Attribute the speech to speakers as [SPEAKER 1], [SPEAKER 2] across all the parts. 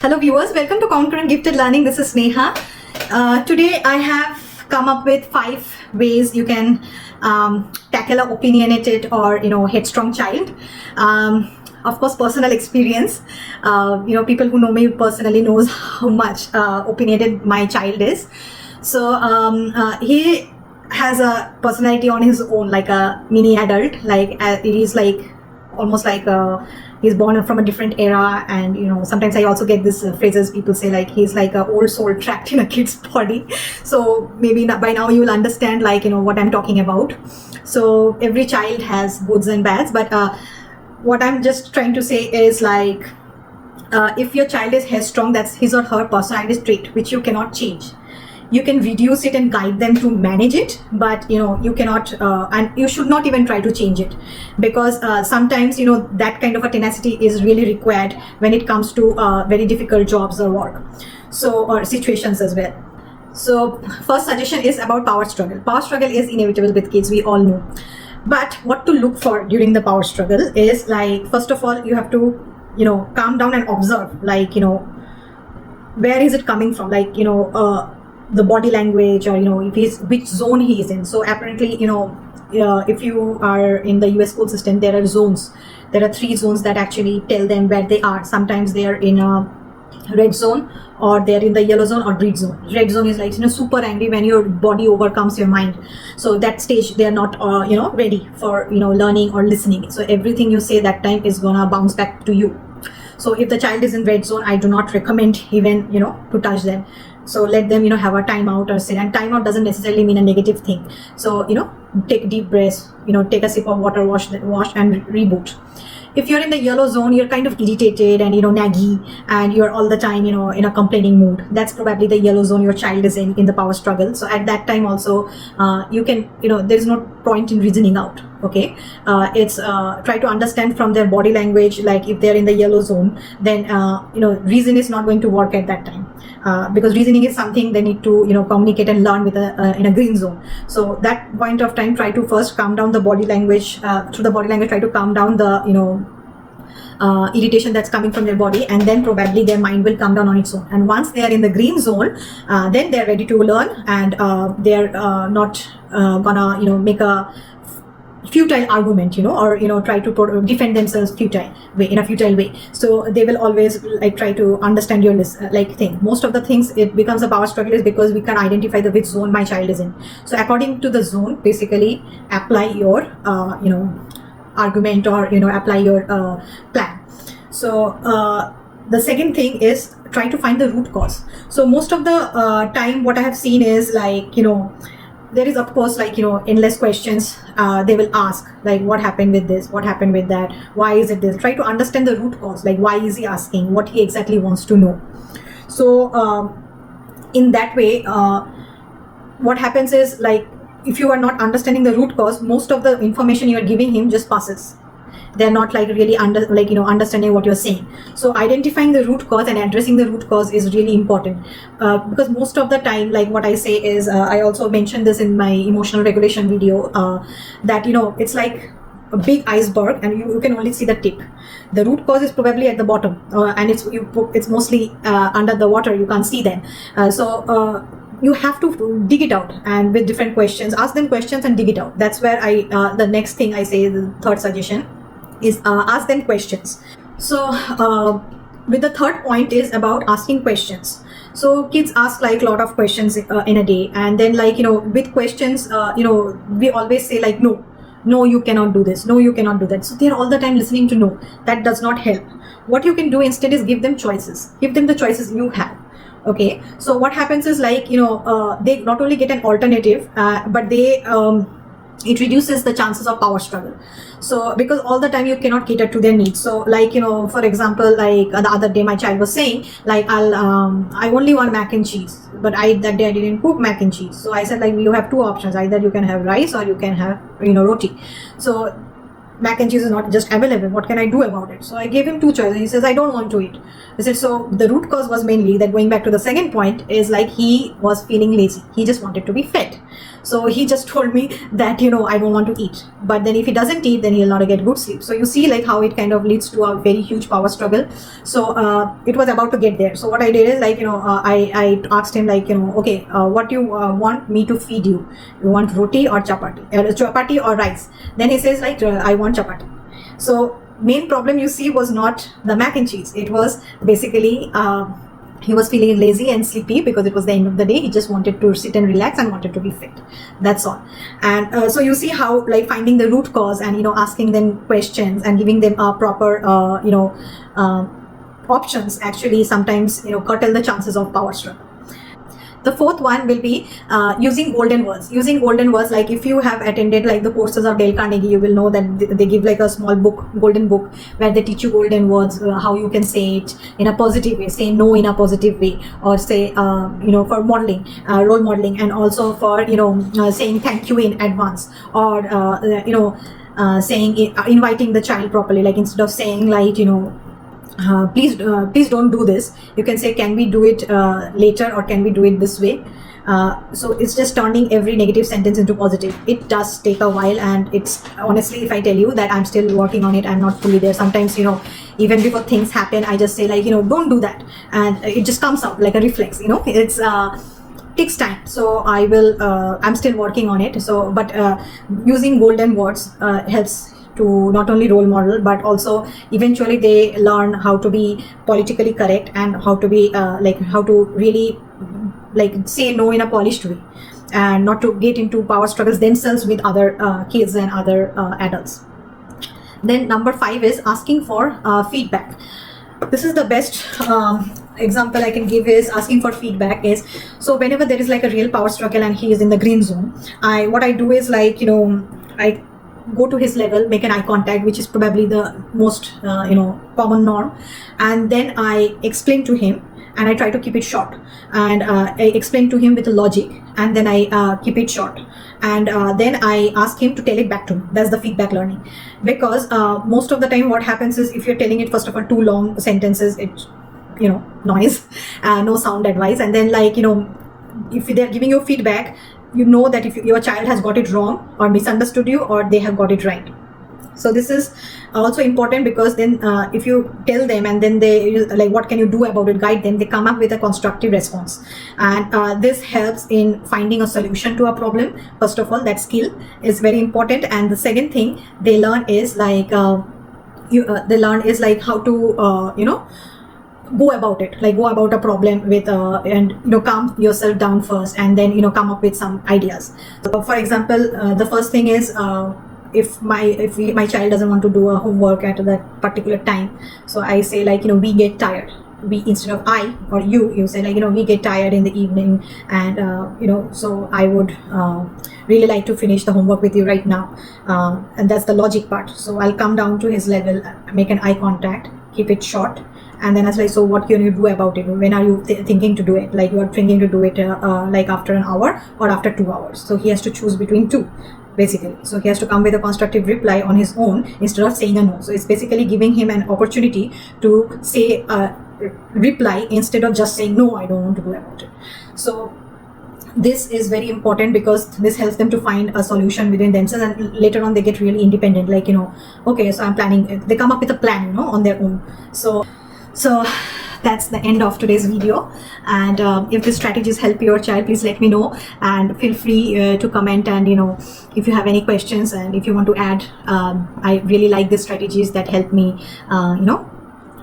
[SPEAKER 1] Hello viewers, welcome to Conquer Gifted Learning. This is Sneha. Today I have come up with 5 ways you can tackle an opinionated or headstrong child. Of course, personal experience. People who know me personally knows how much opinionated my child is. So he has a personality on his own, like a mini adult. It is like almost like he's born from a different era, and sometimes I also get this phrases people say, like he's like an old soul trapped in a kid's body. So maybe by now you will understand what I'm talking about. So every child has goods and bads, but what I'm just trying to say is if your child is headstrong, that's his or her personality trait which you cannot change. You can reduce it and guide them to manage it, but you cannot and you should not even try to change it, because sometimes that kind of a tenacity is really required when it comes to very difficult jobs or work, or situations as well. So first suggestion is about power struggle. Power struggle is inevitable with kids, we all know, but what to look for during the power struggle is, first of all, you have to calm down and observe, where is it coming from, the body language, or which zone he is in. So apparently if you are in the US school system, there are zones. There are 3 zones that actually tell them where they are. Sometimes they are in a red zone, or they're in the yellow zone or green zone. Red zone is super angry when your body overcomes your mind. So that stage they are not ready for learning or listening. So everything you say that time is gonna bounce back to you. So if the child is in red zone, I do not recommend even to touch them. So let them have a timeout or sit. And timeout doesn't necessarily mean a negative thing. So take deep breaths, take a sip of water, wash and reboot. If you're in the yellow zone, you're kind of irritated and naggy, and you're all the time in a complaining mood. That's probably the yellow zone your child is in the power struggle. So at that time also you can there's no point in reasoning out. Okay, it's try to understand from their body language. Like if they're in the yellow zone, then reason is not going to work at that time, because reasoning is something they need to communicate and learn with in a green zone. So that point of time, try to first calm down the body language. Through the body language, try to calm down the irritation that's coming from their body, and then probably their mind will come down on its own. And once they are in the green zone, then they're ready to learn, and they're not gonna make a futile argument, or try to defend themselves in a futile way. So they will always try to understand your thing. Most of the things it becomes a power struggle is because we can identify which zone my child is in. So according to the zone, basically apply your argument, or apply your plan. So the second thing is try to find the root cause. So most of the time what I have seen is there is, of course, endless questions they will ask, what happened with this, what happened with that, why is it this. Try to understand the root cause, why is he asking, what he exactly wants to know. So in that way, what happens is, if you are not understanding the root cause, most of the information you are giving him just passes. They're not really understanding what you're saying. So identifying the root cause and addressing the root cause is really important, because most of the time, what I say is, I also mentioned this in my emotional regulation video, that it's like a big iceberg, and you can only see the tip. The root cause is probably at the bottom, and it's mostly under the water. You can't see them. So you have to dig it out, and with different questions, ask them questions and dig it out. That's where the next thing I say, the third suggestion is ask them questions. So with the third point is about asking questions. So kids ask a lot of questions in a day, and then with questions we always say no, you cannot do this, no, you cannot do that. So they're all the time listening to no. That does not help. What you can do instead is give them choices. Give them the choices you have. Okay, so what happens is they not only get an alternative, but they it reduces the chances of power struggle. So because all the time you cannot cater to their needs. So for example, the other day my child was saying I only want mac and cheese, but that day I didn't cook mac and cheese. So I said you have 2 options, either you can have rice or you can have roti. So mac and cheese is not just available. What can I do about it? So I gave him 2 choices. He says, I don't want to eat. I said, so the root cause was mainly that, going back to the second point, is he was feeling lazy. He just wanted to be fed. So he just told me that, I don't want to eat. But then if he doesn't eat, then he'll not get good sleep. So you see like how it kind of leads to a very huge power struggle. So it was about to get there. So what I did is like, I asked him like, okay, what do you want me to feed you? You want roti or chapati or rice? Then he says like, I want chapati. So main problem you see was not the mac and cheese. It was basically he was feeling lazy and sleepy because it was the end of the day. He just wanted to sit and relax and wanted to be fit. That's all. And so you see how like finding the root cause and asking them questions and giving them a proper options actually sometimes curtail the chances of power struggle. The fourth one will be using golden words. Using golden words, like if you have attended like the courses of Dale Carnegie, you will know that they give like a small book, golden book, where they teach you golden words, how you can say it in a positive way, say no in a positive way, or say, for modeling, role modeling, and also for, saying thank you in advance, or, saying, inviting the child properly, like instead of saying like, please don't do this, you can say, can we do it later, or can we do it this way? So it's just turning every negative sentence into positive. It does take a while, and it's honestly, if I tell you that I'm still working on it, I'm not fully there. Sometimes, even before things happen, I just say like, don't do that, and it just comes out like a reflex. It's takes time. So I will I'm still working on it. So but using golden words helps to not only role model, but also eventually they learn how to be politically correct and how to be how to really say no in a polished way, and not to get into power struggles themselves with other kids and other adults. Then number 5 is asking for feedback. This is the best example I can give is asking for feedback is, so whenever there is like a real power struggle and he is in the green zone, what I do is like, I go to his level, make an eye contact, which is probably the most common norm, and then I explain to him, and I try to keep it short, and I explain to him with logic, and then I keep it short, and then I ask him to tell it back to me. That's the feedback learning, because most of the time what happens is, if you're telling it first of all too long sentences, it's noise, no sound advice, and then if they're giving you feedback, that if your child has got it wrong or misunderstood you, or they have got it right. So this is also important, because then if you tell them and then they what can you do about it, guide them, they come up with a constructive response, and this helps in finding a solution to a problem. First of all, that skill is very important, and the second thing they learn is how to go about it, go about a problem with and calm yourself down first, and then come up with some ideas. So for example, the first thing is if my child doesn't want to do a homework at that particular time, so I say we get tired. We, instead of I or you say we get tired in the evening, and so I would really like to finish the homework with you right now, and that's the logic part. So I'll come down to his level, make an eye contact, keep it short, and then I was so what can you do about it? When are you thinking to do it? You are thinking to do it after an hour or after 2 hours. So he has to choose between two, basically. So he has to come with a constructive reply on his own instead of saying a no. So it's basically giving him an opportunity to say a reply instead of just saying no, I don't want to do about it. So this is very important, because this helps them to find a solution within themselves, and later on they get really independent, okay, so I'm planning, they come up with a plan on their own. So that's the end of today's video, and if these strategies help your child, please let me know, and feel free to comment, and if you have any questions, and if you want to add, I really like these strategies that help me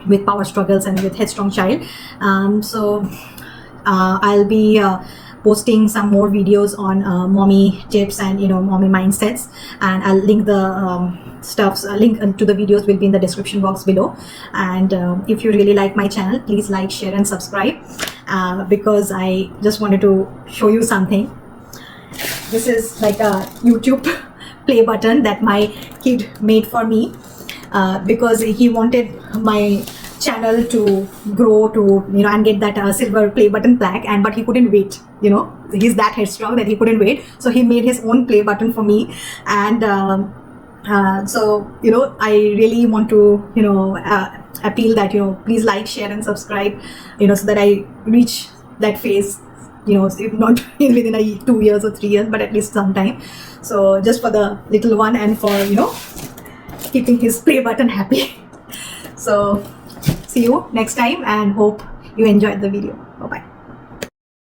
[SPEAKER 1] with power struggles and with headstrong child. So I'll be posting some more videos on mommy tips and mommy mindsets, and I'll link the link to the videos will be in the description box below. And if you really like my channel, please like, share and subscribe, because I just wanted to show you something. This is like a YouTube play button that my kid made for me, because he wanted my channel to grow to and get that silver play button plaque, but he couldn't wait. He's that headstrong that he couldn't wait, so he made his own play button for me. And so I really want to appeal that please like, share and subscribe, so that I reach that phase if not within 2 years or 3 years, but at least some time. So just for the little one and for keeping his play button happy. So see you next time and hope you enjoyed the video. Bye bye.